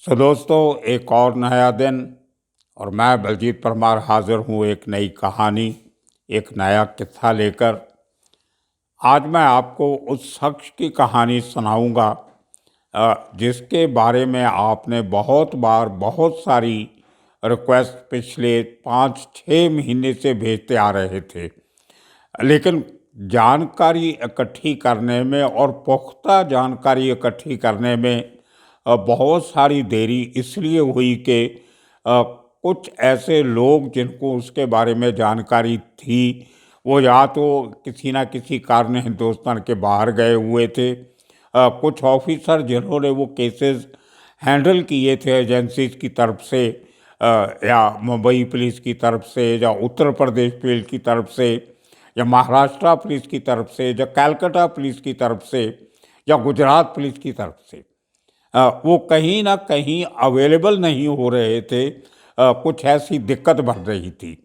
दोस्तों, एक और नया दिन और मैं बलजीत परमार हाजिर हूँ एक नई कहानी, एक नया किस्सा लेकर। आज मैं आपको उस शख्स की कहानी सुनाऊंगा जिसके बारे में आपने बहुत बार बहुत सारी रिक्वेस्ट पिछले 5-6 महीने से भेजते आ रहे थे, लेकिन जानकारी इकट्ठी करने में और पुख्ता जानकारी इकट्ठी करने में बहुत सारी देरी इसलिए हुई कि कुछ ऐसे लोग जिनको उसके बारे में जानकारी थी वो या तो किसी न किसी कारण हिंदुस्तान के बाहर गए हुए थे। कुछ ऑफिसर जिन्होंने वो केसेस हैंडल किए थे एजेंसीज की तरफ से, या मुंबई पुलिस की तरफ से, या उत्तर प्रदेश पुलिस की तरफ से, या महाराष्ट्र पुलिस की तरफ से, या कलकत्ता पुलिस की तरफ से, या गुजरात पुलिस की तरफ से, वो कहीं ना कहीं अवेलेबल नहीं हो रहे थे। कुछ ऐसी दिक्कत बन रही थी,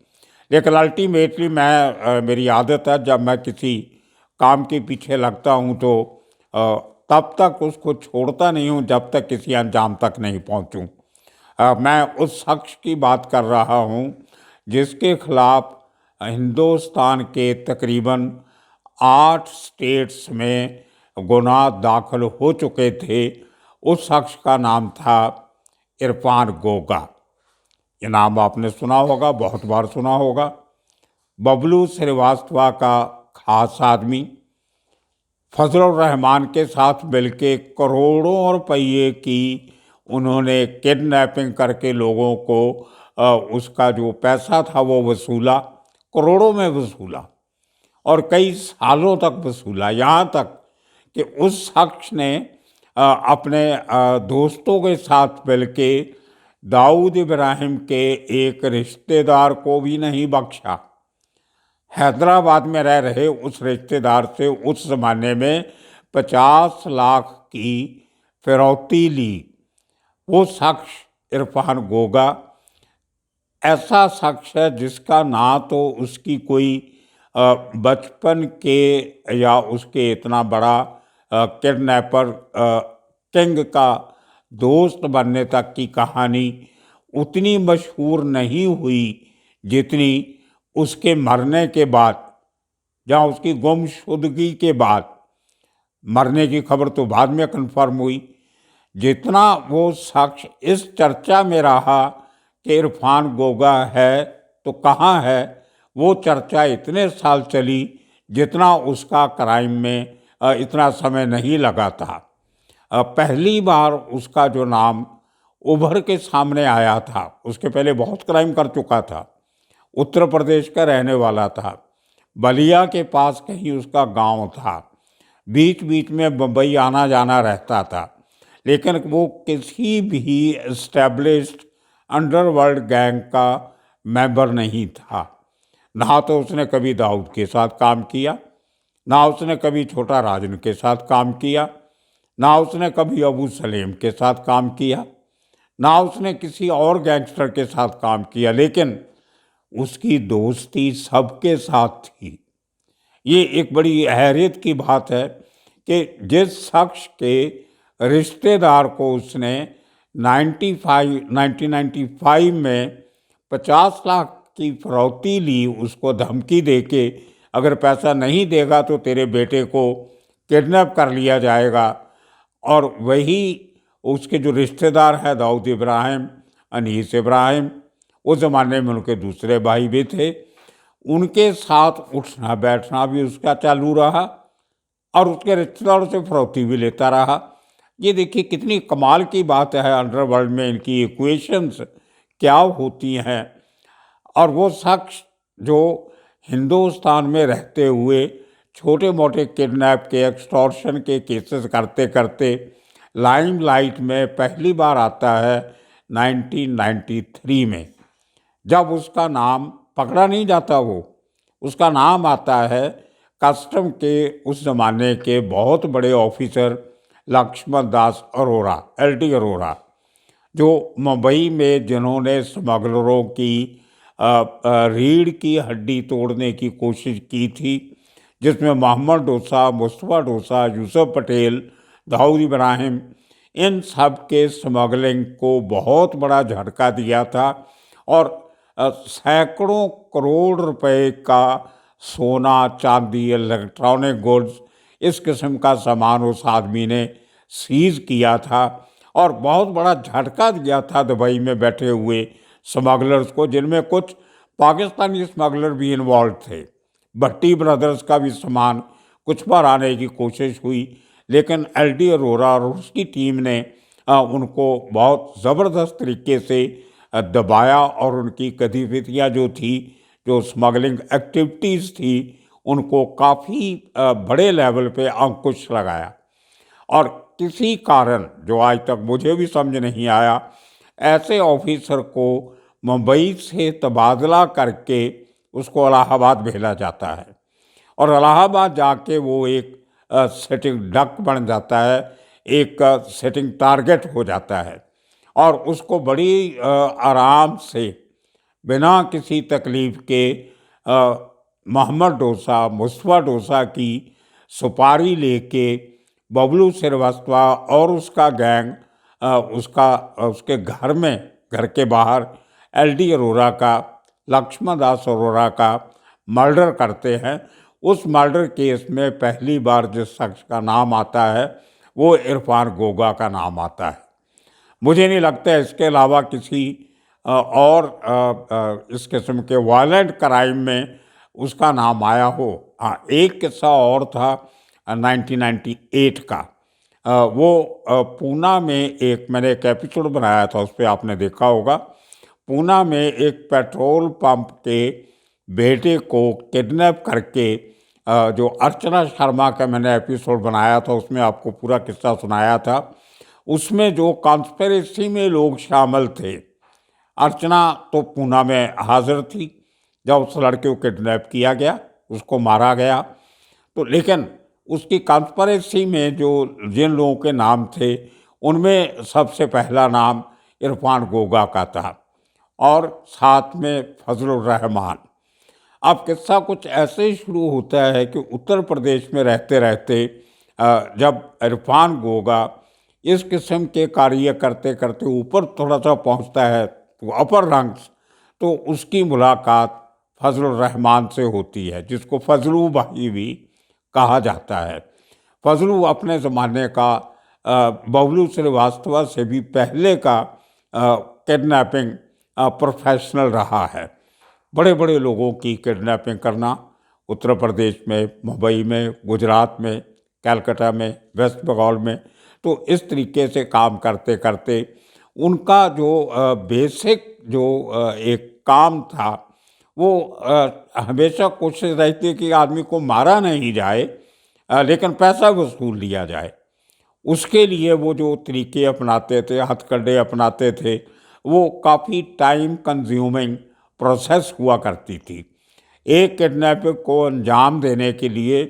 लेकिन अल्टीमेटली मेरी आदत है जब मैं किसी काम के पीछे लगता हूँ तो तब तक उसको छोड़ता नहीं हूँ जब तक किसी अंजाम तक नहीं पहुँचूँ। मैं उस शख्स की बात कर रहा हूँ जिसके खिलाफ हिंदुस्तान के तकरीबन 8 स्टेट्स में गुनाह दाखिल हो चुके थे। उस शख्स का नाम था इरफान गोगा। ये नाम आपने सुना होगा, बहुत बार सुना होगा। बबलू श्रीवास्तव का खास आदमी, फजलुर रहमान के साथ मिलके करोड़ों रुपये की उन्होंने किडनैपिंग करके लोगों को उसका जो पैसा था वो वसूला, करोड़ों में वसूला और कई सालों तक वसूला। यहाँ तक कि उस शख्स ने अपने दोस्तों के साथ मिलके दाऊद इब्राहिम के एक रिश्तेदार को भी नहीं बख्शा। हैदराबाद में रह रहे उस रिश्तेदार से उस ज़माने में 50 लाख की फिरौती ली। वो शख्स इरफान गोगा ऐसा शख्स है जिसका ना तो उसकी कोई बचपन के या उसके इतना बड़ा किडनैपर किंग का दोस्त बनने तक की कहानी उतनी मशहूर नहीं हुई जितनी उसके मरने के बाद, जहाँ उसकी गुमशुदगी के बाद, मरने की खबर तो बाद में कंफर्म हुई, जितना वो शख्स इस चर्चा में रहा कि इरफान गोगा है तो कहाँ है, वो चर्चा इतने साल चली जितना उसका क्राइम में इतना समय नहीं लगा था। पहली बार उसका जो नाम उभर के सामने आया था, उसके पहले बहुत क्राइम कर चुका था, उत्तर प्रदेश का रहने वाला था, बलिया के पास कहीं उसका गांव था, बीच बीच में मुंबई आना जाना रहता था, लेकिन वो किसी भी एस्टेब्लिश्ड अंडरवर्ल्ड गैंग का मेंबर नहीं था। ना तो उसने कभी दाऊद के साथ काम किया, ना उसने कभी छोटा राजन के साथ काम किया, ना उसने कभी अबू सलेम के साथ काम किया, ना उसने किसी और गैंगस्टर के साथ काम किया, लेकिन उसकी दोस्ती सबके साथ थी। ये एक बड़ी हैरियत की बात है कि जिस शख्स के रिश्तेदार को उसने 1995 में 50 लाख की फिरौती ली, उसको धमकी देके अगर पैसा नहीं देगा तो तेरे बेटे को किडनैप कर लिया जाएगा। और वही उसके जो रिश्तेदार है दाऊद इब्राहिम, अनीस इब्राहिम, उस ज़माने में उनके दूसरे भाई भी थे, उनके साथ उठना बैठना भी उसका चालू रहा और उसके रिश्तेदारों से फिरौती भी लेता रहा। ये देखिए कितनी कमाल की बात है, अंडरवर्ल्ड में इनकी इक्वेशंस क्या होती हैं। और वो शख्स जो हिंदुस्तान में रहते हुए छोटे मोटे किडनैप के, एक्सटॉर्शन के केसेस करते करते लाइमलाइट में पहली बार आता है 1993 में, जब उसका नाम पकड़ा नहीं जाता, उसका नाम आता है कस्टम के उस ज़माने के बहुत बड़े ऑफिसर लक्ष्मण दास अरोड़ा, LD अरोड़ा, जो मुंबई में जिन्होंने स्मगलरों की रीढ़ की हड्डी तोड़ने की कोशिश की थी, जिसमें मोहम्मद डोसा, मुस्तफ़ा डोसा, यूसुफ पटेल, दाऊद इब्राहिम, इन सब के स्मगलिंग को बहुत बड़ा झटका दिया था और सैकड़ों करोड़ रुपए का सोना, चांदी, इलेक्ट्रॉनिक गुड्स, इस किस्म का सामान उस आदमी ने सीज किया था और बहुत बड़ा झटका दिया था दुबई में बैठे हुए स्मगलर्स को, जिनमें कुछ पाकिस्तानी स्मगलर भी इन्वॉल्व थे। भट्टी ब्रदर्स का भी सामान कुछ पर आने की कोशिश हुई, लेकिन एलडी अरोरा और उसकी टीम ने उनको बहुत ज़बरदस्त तरीके से दबाया और उनकी गतिविधियाँ जो थी, जो स्मगलिंग एक्टिविटीज़ थी, उनको काफ़ी बड़े लेवल पे अंकुश लगाया। और किसी कारण जो आज तक मुझे भी समझ नहीं आया, ऐसे ऑफिसर को मुंबई से तबादला करके उसको इलाहाबाद भेजा जाता है और इलाहाबाद जाके वो एक सेटिंग डक बन जाता है, एक सेटिंग टारगेट हो जाता है और उसको बड़ी आराम से, बिना किसी तकलीफ के मोहम्मद डोसा, मुस्तफ़ा डोसा की सुपारी लेके बबलू श्रीवास्तव और उसका गैंग उसके घर के बाहर एलडी अरोरा का, लक्ष्मण दास अरोरा का मर्डर करते हैं। उस मर्डर केस में पहली बार जिस शख्स का नाम आता है वो इरफान गोगा का नाम आता है। मुझे नहीं लगता इसके अलावा किसी और इस किस्म के वायलेंट क्राइम में उसका नाम आया हो। हाँ, एक किस्सा और था 1998 का। वो पूना में मैंने एक एपिसोड बनाया था, उस पर आपने देखा होगा। पूना में एक पेट्रोल पंप के बेटे को किडनैप करके जो अर्चना शर्मा का मैंने एपिसोड बनाया था, उसमें आपको पूरा किस्सा सुनाया था। उसमें जो कॉन्स्पिरेसी में लोग शामिल थे, अर्चना तो पूना में हाजिर थी जब उस लड़के को किडनैप किया गया, उसको मारा गया। तो लेकिन उसकी कॉन्स्पिरेसी में जो जिन लोगों के नाम थे, उनमें सबसे पहला नाम इरफान गोगा का था और साथ में फजलुर रहमान। अब किस्सा कुछ ऐसे ही शुरू होता है कि उत्तर प्रदेश में रहते रहते जब इरफान गोगा इस किस्म के कार्य करते करते ऊपर थोड़ा सा पहुंचता है, तो अपर रैंक्स, तो उसकी मुलाकात फजलुर रहमान से होती है, जिसको फजलू भाई भी कहा जाता है। फजलू अपने ज़माने का बबलू श्रीवास्तव से भी पहले का किडनैपिंग प्रोफेशनल रहा है। बड़े बड़े लोगों की किडनैपिंग करना उत्तर प्रदेश में, मुंबई में, गुजरात में, कलकत्ता में, वेस्ट बंगाल में, तो इस तरीके से काम करते करते उनका जो बेसिक जो एक काम था, वो हमेशा कोशिश रहती कि आदमी को मारा नहीं जाए, लेकिन पैसा वसूल लिया जाए। उसके लिए वो जो तरीके अपनाते थे, हथकंडे अपनाते थे, वो काफ़ी टाइम कंज्यूमिंग प्रोसेस हुआ करती थी। एक किडनैपिंग को अंजाम देने के लिए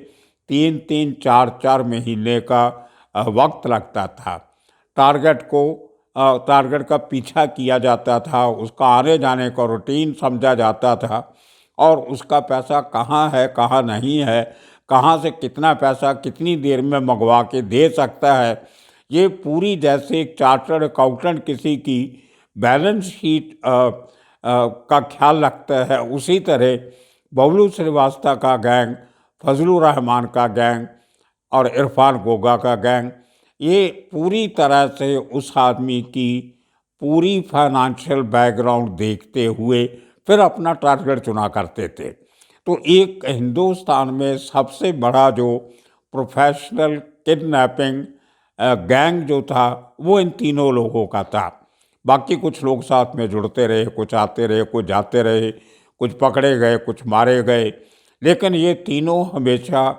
3-3, 4-4 महीने का वक्त लगता था। टारगेट का पीछा किया जाता था, उसका आने जाने का रूटीन समझा जाता था और उसका पैसा कहाँ है, कहाँ नहीं है, कहाँ से कितना पैसा कितनी देर में मंगवा के दे सकता है, ये पूरी, जैसे एक चार्टर्ड अकाउंटेंट किसी की बैलेंस शीट का ख्याल रखता है, उसी तरह बबलू श्रीवास्तव का गैंग, फजलुर रहमान का गैंग और इरफान गोगा का गैंग, ये पूरी तरह से उस आदमी की पूरी फाइनेंशियल बैकग्राउंड देखते हुए फिर अपना टारगेट चुना करते थे। तो एक हिंदुस्तान में सबसे बड़ा जो प्रोफेशनल किडनैपिंग गैंग जो था, वो इन तीनों लोगों का था। बाकी कुछ लोग साथ में जुड़ते रहे, कुछ आते रहे, कुछ जाते रहे, कुछ पकड़े गए, कुछ मारे गए, लेकिन ये तीनों हमेशा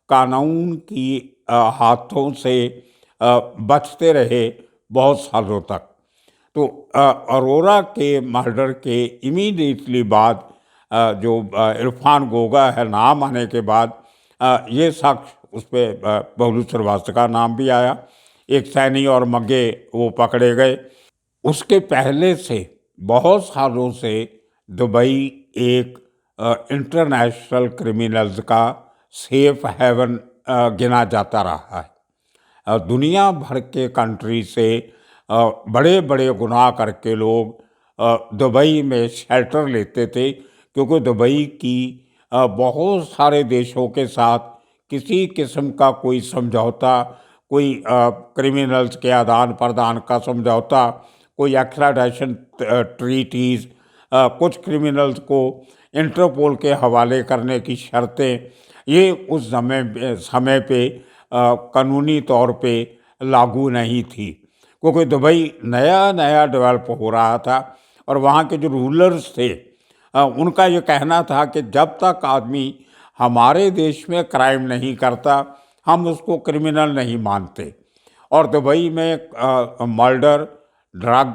कानून की हाथों से बचते रहे बहुत सालों तक। तो अरोरा के मर्डर के इमीडिएटली बाद जो इरफान गोगा है नाम आने के बाद ये शख्स, उस पर बबलू श्रीवास्तव का नाम भी आया। एक सैनी और मग्गे वो पकड़े गए। उसके पहले से बहुत सालों से दुबई एक इंटरनेशनल क्रिमिनल्स का सेफ हेवन गिना जाता रहा है। दुनिया भर के कंट्री से बड़े बड़े गुनाह करके लोग दुबई में शेल्टर लेते थे, क्योंकि दुबई की बहुत सारे देशों के साथ किसी किस्म का कोई समझौता, कोई क्रिमिनल्स के आदान प्रदान का समझौता, कोई एक्स्ट्राडिशन ट्रीटीज़, कुछ क्रिमिनल्स को इंटरपोल के हवाले करने की शर्तें, ये उस समय पे कानूनी तौर पे लागू नहीं थी, क्योंकि दुबई नया नया डेवलप हो रहा था और वहाँ के जो रूलर्स थे उनका ये कहना था कि जब तक आदमी हमारे देश में क्राइम नहीं करता हम उसको क्रिमिनल नहीं मानते। और दुबई में मर्डर, ड्रग,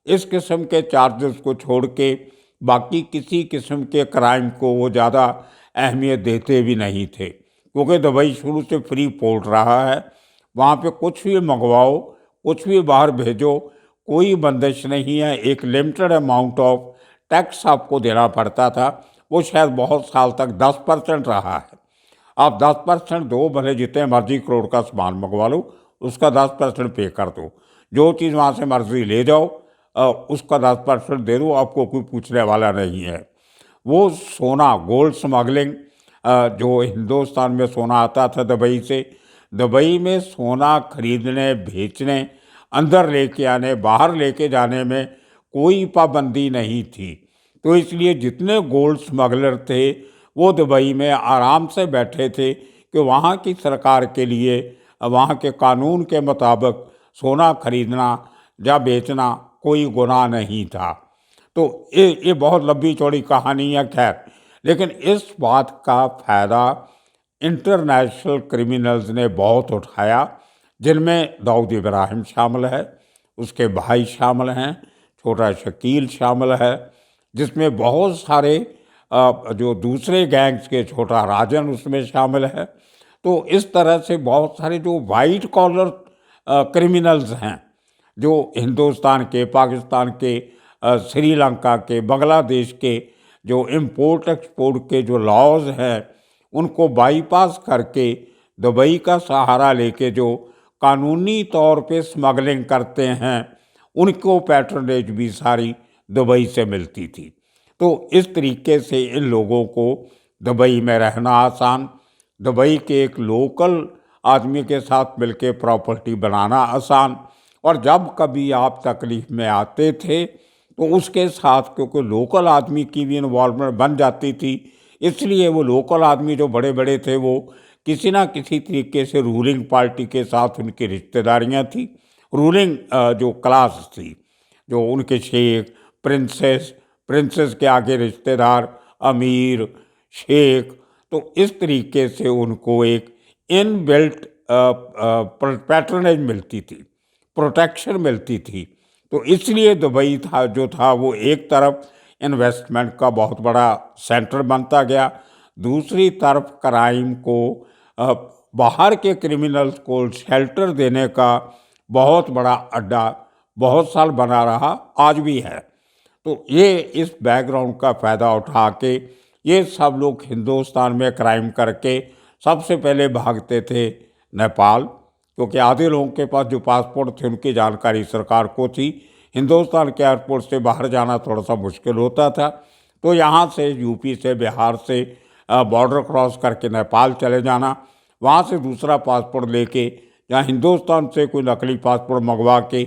इस किस्म के चार्जेस को छोड़ के बाकी किसी किस्म के क्राइम को वो ज़्यादा अहमियत देते भी नहीं थे, क्योंकि दुबई शुरू से फ्री पोर्ट रहा है। वहाँ पे कुछ भी मंगवाओ, कुछ भी बाहर भेजो, कोई बंदिश नहीं है। एक लिमिटेड अमाउंट ऑफ टैक्स आपको देना पड़ता था, वो शायद बहुत साल तक 10% रहा है। आप 10% दो, भले जितने मर्जी करोड़ का सामान मंगवा लो, उसका 10% पे कर दो। जो चीज़ वहाँ से मर्जी ले जाओ उसका 10% दे दो, आपको कोई पूछने वाला नहीं है। वो सोना, गोल्ड स्मगलिंग, जो हिंदुस्तान में सोना आता था दुबई से, दुबई में सोना खरीदने, बेचने, अंदर लेके आने, बाहर लेके जाने में कोई पाबंदी नहीं थी। तो इसलिए जितने गोल्ड स्मगलर थे वो दुबई में आराम से बैठे थे कि वहाँ की सरकार के लिए वहाँ के कानून के मुताबिक सोना खरीदना या बेचना कोई गुनाह नहीं था। तो ये बहुत लंबी चौड़ी कहानी है, खैर। लेकिन इस बात का फ़ायदा इंटरनेशनल क्रिमिनल्स ने बहुत उठाया, जिनमें दाऊद इब्राहिम शामिल है, उसके भाई शामिल हैं, छोटा शकील शामिल है, जिसमें बहुत सारे जो दूसरे गैंग्स के, छोटा राजन उसमें शामिल है। तो इस तरह से बहुत सारे जो वाइट कॉलर क्रिमिनल्स हैं, जो हिंदुस्तान के, पाकिस्तान के, श्रीलंका के, बांग्लादेश के जो इम्पोर्ट एक्सपोर्ट के जो लॉज हैं उनको बाईपास करके दुबई का सहारा लेके जो कानूनी तौर पे स्मगलिंग करते हैं, उनको पैट्रनेज भी सारी दुबई से मिलती थी। तो इस तरीके से इन लोगों को दुबई में रहना आसान, दुबई के एक लोकल आदमी के साथ मिलके प्रॉपर्टी बनाना आसान, और जब कभी आप तकलीफ में आते थे तो उसके साथ, क्योंकि लोकल आदमी की भी इन्वॉल्वमेंट बन जाती थी, इसलिए वो लोकल आदमी जो बड़े बड़े थे वो किसी ना किसी तरीके से रूलिंग पार्टी के साथ उनकी रिश्तेदारियां थी। रूलिंग जो क्लास थी, जो उनके शेख, प्रिंसेस के आगे रिश्तेदार, अमीर, शेख, तो इस तरीके से उनको एक इनबिल्ट पैटर्नेज मिलती थी, प्रोटेक्शन मिलती थी। तो इसलिए दुबई था वो एक तरफ इन्वेस्टमेंट का बहुत बड़ा सेंटर बनता गया, दूसरी तरफ क्राइम को, बाहर के क्रिमिनल्स को शेल्टर देने का बहुत बड़ा अड्डा बहुत साल बना रहा, आज भी है। तो ये इस बैकग्राउंड का फ़ायदा उठा के ये सब लोग हिंदुस्तान में क्राइम करके सबसे पहले भागते थे नेपाल, क्योंकि आधे लोगों के पास जो पासपोर्ट थे उनकी जानकारी सरकार को थी। हिंदुस्तान के एयरपोर्ट से बाहर जाना थोड़ा सा मुश्किल होता था, तो यहाँ से, यूपी से, बिहार से बॉर्डर क्रॉस करके नेपाल चले जाना, वहाँ से दूसरा पासपोर्ट लेके या हिंदुस्तान से कोई नकली पासपोर्ट मंगवा के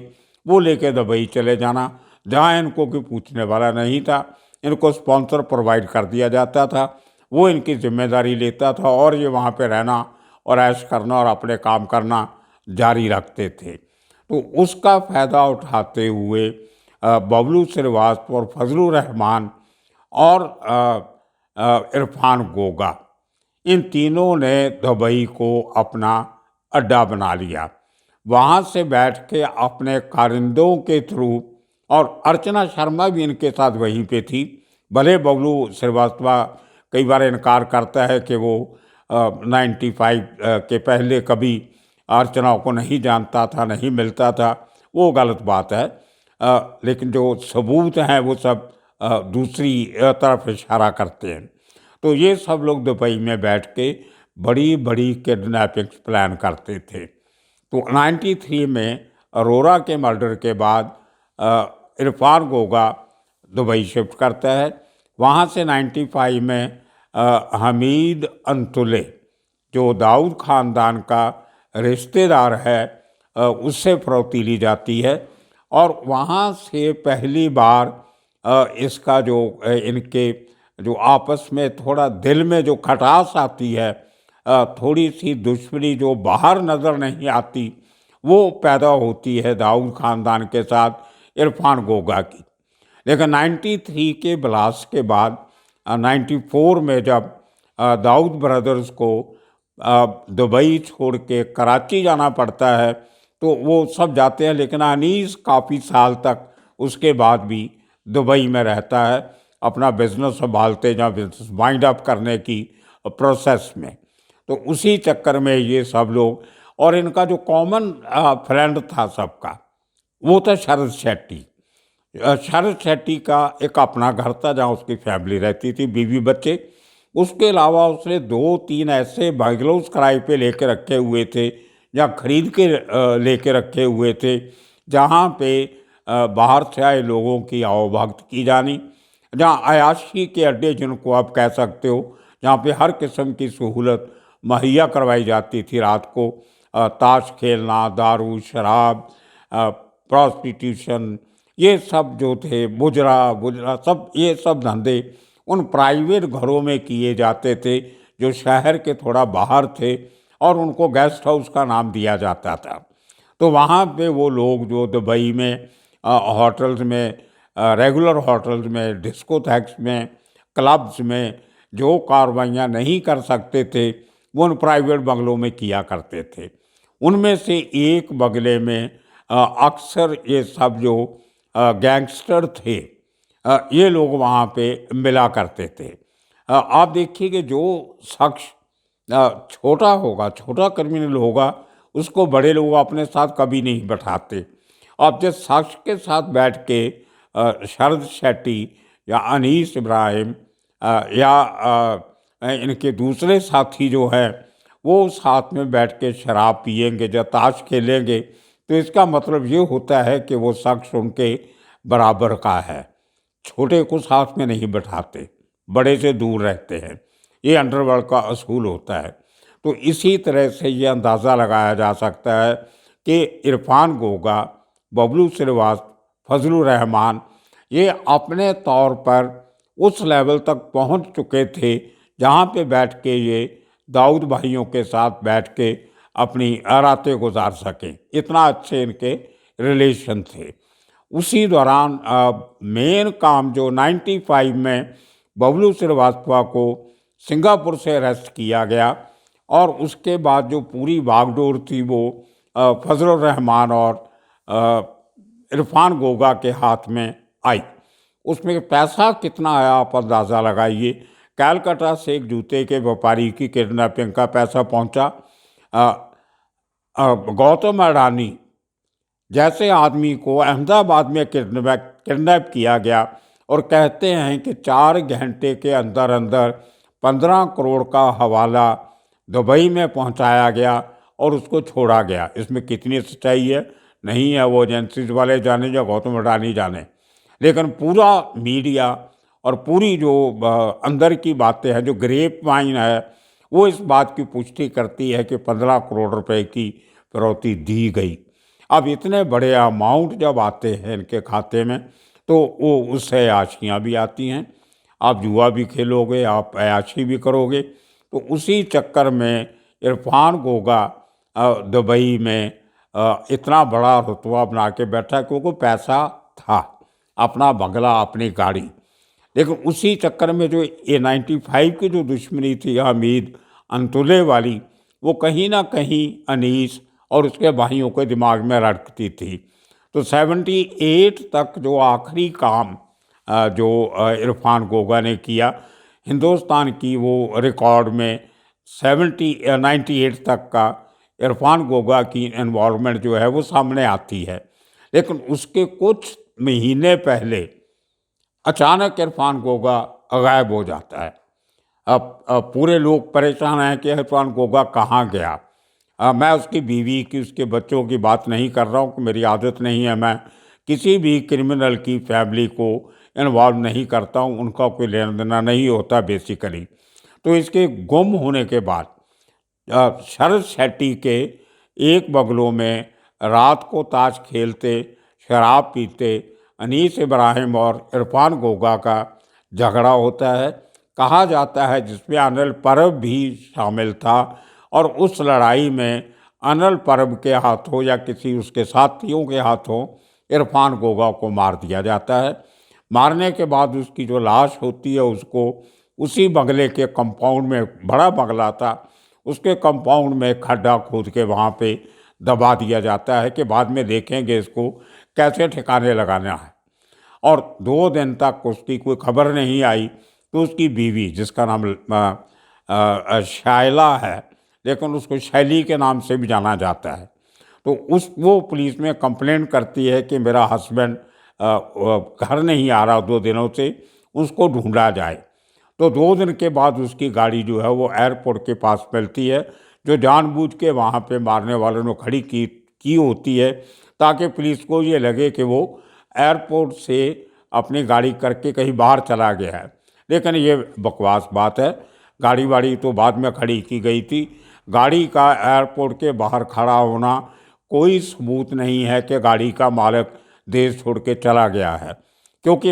वो लेके दुबई चले जाना, जहाँ इनको कोई पूछने वाला नहीं था। इनको स्पॉन्सर प्रोवाइड कर दिया जाता था, वो इनकी जिम्मेदारी लेता था और ये वहाँ पे रहना और ऐश करना और अपने काम करना जारी रखते थे। तो उसका फ़ायदा उठाते हुए बबलू श्रीवास्तव और फजलुर रहमान और इरफान गोगा, इन तीनों ने दुबई को अपना अड्डा बना लिया। वहाँ से बैठ के अपने कारिंदों के थ्रू, और अर्चना शर्मा भी इनके साथ वहीं पे थी। भले बबलू श्रीवास्तव कई बार इनकार करता है कि वो 95 के पहले कभी अर्चना को नहीं जानता था, नहीं मिलता था, वो गलत बात है। लेकिन जो सबूत हैं वो सब दूसरी तरफ इशारा करते हैं। तो ये सब लोग दुबई में बैठ के बड़ी बड़ी किडनैपिंग्स प्लान करते थे। तो 93 में अरोरा के मर्डर के बाद इरफान गोगा दुबई शिफ्ट करता है। वहाँ से 95 में हमीद अंतुले, जो दाऊद ख़ानदान का रिश्तेदार है, उससे फिरौती ली जाती है और वहाँ से पहली बार इसका जो इनके जो आपस में थोड़ा दिल में जो खटास आती है, थोड़ी सी दुश्मनी जो बाहर नज़र नहीं आती, वो पैदा होती है दाऊद ख़ानदान के साथ इरफान गोगा की। लेकिन 93 के ब्लास्ट के बाद 94 में जब दाऊद ब्रदर्स को दुबई छोड़ के कराची जाना पड़ता है तो वो सब जाते हैं, लेकिन अनीस काफ़ी साल तक उसके बाद भी दुबई में रहता है अपना बिजनेस संभालते या बिजनेस वाइंड अप करने की प्रोसेस में। तो उसी चक्कर में ये सब लोग, और इनका जो कॉमन फ्रेंड था सबका, वो था शरद शेट्टी। शरद शेट्टी का एक अपना घर था जहाँ उसकी फैमिली रहती थी, बीवी बच्चे। उसके अलावा उसने 2-3 ऐसे बंगलोज किराए पे लेके रखे हुए थे या खरीद के लेके रखे हुए थे जहाँ पे बाहर से आए लोगों की आवभगत की जानी, जहाँ अयाशी के अड्डे जिनको आप कह सकते हो, जहाँ पे हर किस्म की सहूलत मुहैया करवाई जाती थी रात को, ताश खेलना, दारू, शराब, प्रॉस्टिट्यूशन, ये सब जो थे, बुजरा सब, ये सब धंधे उन प्राइवेट घरों में किए जाते थे जो शहर के थोड़ा बाहर थे और उनको गेस्ट हाउस का नाम दिया जाता था। तो वहाँ पे वो लोग जो दुबई में होटल्स में, रेगुलर होटल्स में, डिस्कोथेक्स में, क्लब्स में जो कार्रवाइयाँ नहीं कर सकते थे वो उन प्राइवेट बंगलों में किया करते थे। उनमें से एक बंगले में अक्सर ये सब जो गैंगस्टर थे, ये लोग वहाँ पे मिला करते थे। आप देखिए कि जो शख्स छोटा होगा, छोटा क्रिमिनल होगा, उसको बड़े लोग अपने साथ कभी नहीं बैठाते। अब जिस शख्स के साथ बैठ के शरद शेट्टी या अनीस इब्राहिम या इनके दूसरे साथी जो है वो साथ में बैठ के शराब पिएंगे या ताश खेलेंगे, तो इसका मतलब ये होता है कि वो शख्स उनके बराबर का है। छोटे को साथ में नहीं बैठाते, बड़े से दूर रहते हैं। ये अंडरवर्ल्ड का असूल होता है। तो इसी तरह से ये अंदाज़ा लगाया जा सकता है कि इरफान गोगा, बबलू श्रीवास्तव, फजलुर रहमान, ये अपने तौर पर उस लेवल तक पहुंच चुके थे जहां पे बैठ के ये दाऊद भाइयों के साथ बैठ के अपनी रातें गुजार सकें। इतना अच्छे इनके रिलेशन थे। उसी दौरान मेन काम जो 95 में बबलू श्रीवास्तव को सिंगापुर से अरेस्ट किया गया और उसके बाद जो पूरी बागडोर थी वो फजलुर रहमान और इरफान गोगा के हाथ में आई। उसमें पैसा कितना आया आप अंदाज़ा लगाइए। कैलकाटा से एक जूते के व्यापारी की किडनैपिंग का पैसा पहुंचा। गौतम अडानी जैसे आदमी को अहमदाबाद में किडनैप किया गया और कहते हैं कि 4 घंटे के अंदर अंदर 15 करोड़ का हवाला दुबई में पहुंचाया गया और उसको छोड़ा गया। इसमें कितनी सच्चाई है नहीं है वो एजेंसीज वाले जाने या गौतम अडानी जाने, लेकिन पूरा मीडिया और पूरी जो अंदर की बातें हैं, जो ग्रेप वाइन है, वो इस बात की पुष्टि करती है कि 15 करोड़ रुपए की फिरौती दी गई। अब इतने बड़े अमाउंट जब आते हैं इनके खाते में तो वो उससे अयाशियाँ भी आती हैं। आप जुआ भी खेलोगे, आप अयाशी भी करोगे। तो उसी चक्कर में इरफान गोगा दुबई में इतना बड़ा रुतबा बना के बैठा क्योंकि पैसा था, अपना बंगला, अपनी गाड़ी। लेकिन उसी चक्कर में जो ये 95 की जो दुश्मनी थी हमीद अंतुले वाली, वो कहीं ना कहीं अनीस और उसके भाइयों के दिमाग में रटती थी। तो 78 तक जो आखिरी काम जो इरफान गोगा ने किया हिंदुस्तान की, वो रिकॉर्ड में 98 तक का इरफान गोगा की इन्वॉल्वमेंट जो है वो सामने आती है। लेकिन उसके कुछ महीने पहले अचानक इरफान गोगा गायब हो जाता है। अब पूरे लोग परेशान हैं कि इरफान गोगा कहाँ गया। मैं उसकी बीवी की, उसके बच्चों की बात नहीं कर रहा हूँ कि मेरी आदत नहीं है, मैं किसी भी क्रिमिनल की फैमिली को इन्वॉल्व नहीं करता हूँ, उनका कोई लेना देना नहीं होता बेसिकली। तो इसके गुम होने के बाद शरद शेट्टी के एक बंगलों में रात को ताश खेलते, शराब पीते अनीस इब्राहिम और इरफान गोगा का झगड़ा होता है, कहा जाता है, जिसमें अनिल परब भी शामिल था। और उस लड़ाई में अनिल परब के हाथों या किसी उसके साथियों के हाथों इरफान गोगा को मार दिया जाता है। मारने के बाद उसकी जो लाश होती है उसको उसी बंगले के कंपाउंड में, बड़ा बंगला था, उसके कंपाउंड में खड्डा खोद के वहाँ पे दबा दिया जाता है कि बाद में देखेंगे इसको कैसे ठिकाने लगाना है। और 2 दिन तक उसकी कोई खबर नहीं आई। तो उसकी बीवी, जिसका नाम शायला है, लेकिन उसको शैली के नाम से भी जाना जाता है, तो वो पुलिस में कंप्लेंट करती है कि मेरा हस्बैंड घर नहीं आ रहा 2 दिनों से, उसको ढूंढा जाए। तो 2 दिन के बाद उसकी गाड़ी जो है वो एयरपोर्ट के पास मिलती है, जो जानबूझ के वहाँ पे मारने वालों ने खड़ी की होती है, ताकि पुलिस को ये लगे कि वो एयरपोर्ट से अपनी गाड़ी करके कहीं बाहर चला गया है। लेकिन ये बकवास बात है, गाड़ी वाड़ी तो बाद में खड़ी की गई थी। गाड़ी का एयरपोर्ट के बाहर खड़ा होना कोई सबूत नहीं है कि गाड़ी का मालिक देश छोड़ के चला गया है, क्योंकि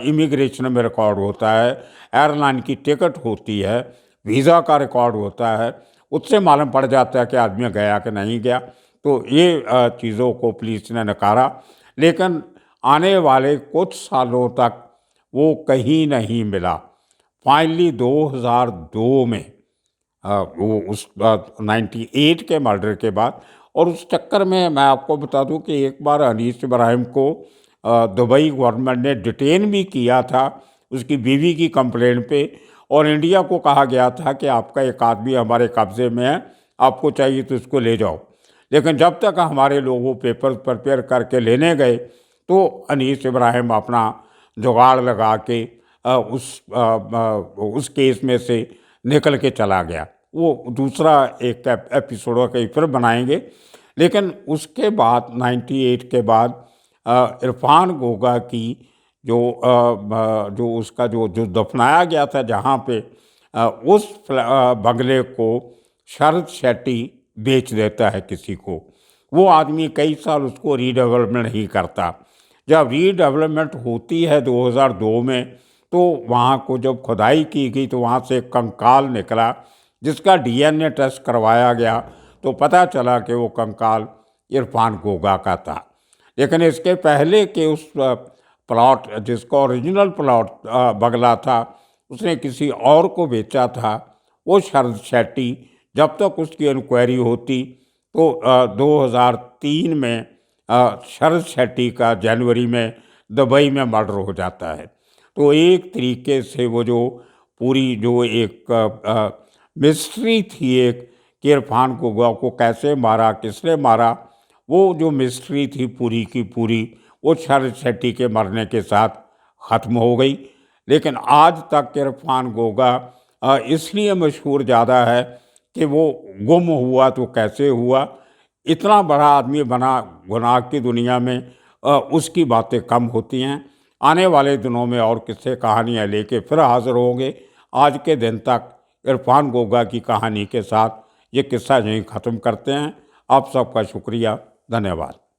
इमिग्रेशन में रिकॉर्ड होता है, एयरलाइन की टिकट होती है, वीज़ा का रिकॉर्ड होता है, उससे मालूम पड़ जाता है कि आदमी गया कि नहीं गया। तो ये चीज़ों को पुलिस ने नकारा। लेकिन आने वाले कुछ सालों तक वो कहीं नहीं मिला। फाइनली 2002 में वो उस 98 के मर्डर के बाद, और उस चक्कर में मैं आपको बता दूं कि एक बार अनीस इब्राहिम को दुबई गवर्नमेंट ने डिटेन भी किया था उसकी बीवी की कंप्लेंट पे, और इंडिया को कहा गया था कि आपका एक आदमी हमारे कब्जे में है, आपको चाहिए तो उसको ले जाओ। लेकिन जब तक हमारे लोग वो पेपर प्रिपेयर करके लेने गए, तो अनीस इब्राहिम अपना जुगाड़ लगा के उस केस में से निकल के चला गया। वो दूसरा एक एपिसोड कहीं फिर बनाएंगे। लेकिन उसके बाद 98 के बाद इरफान गोगा की जो उसका जो दफनाया गया था जहाँ पे, उस बंगले को शरद शेट्टी बेच देता है किसी को। वो आदमी कई साल उसको रीडेवलपमेंट नहीं करता। जब रीडेवलपमेंट होती है 2002 में, तो वहाँ को जब खुदाई की गई तो वहाँ से एक कंकाल निकला, जिसका डीएनए टेस्ट करवाया गया तो पता चला कि वो कंकाल इरफान गोगा का था। लेकिन इसके पहले के उस प्लॉट, जिसका ओरिजिनल प्लॉट बंगला था, उसने किसी और को बेचा था। वो शरद शेट्टी, जब तक उसकी इंक्वायरी होती तो 2003 में शरद शेट्टी का जनवरी में दुबई में मर्डर हो जाता है। तो एक तरीके से वो जो पूरी जो एक मिस्ट्री थी, एक कि इरफान गोगा को कैसे मारा, किसने मारा, वो जो मिस्ट्री थी पूरी की पूरी, वो शरद शेट्टी के मरने के साथ ख़त्म हो गई। लेकिन आज तक इरफान गोगा इसलिए मशहूर ज़्यादा है कि वो गुम हुआ तो कैसे हुआ, इतना बड़ा आदमी बना, गुनाह की दुनिया में उसकी बातें कम होती हैं। आने वाले दिनों में और किस्से कहानियाँ लेके फिर हाजिर होंगे। आज के दिन तक इरफान गोगा की कहानी के साथ ये किस्सा यहीं ख़त्म करते हैं। आप सबका शुक्रिया, धन्यवाद।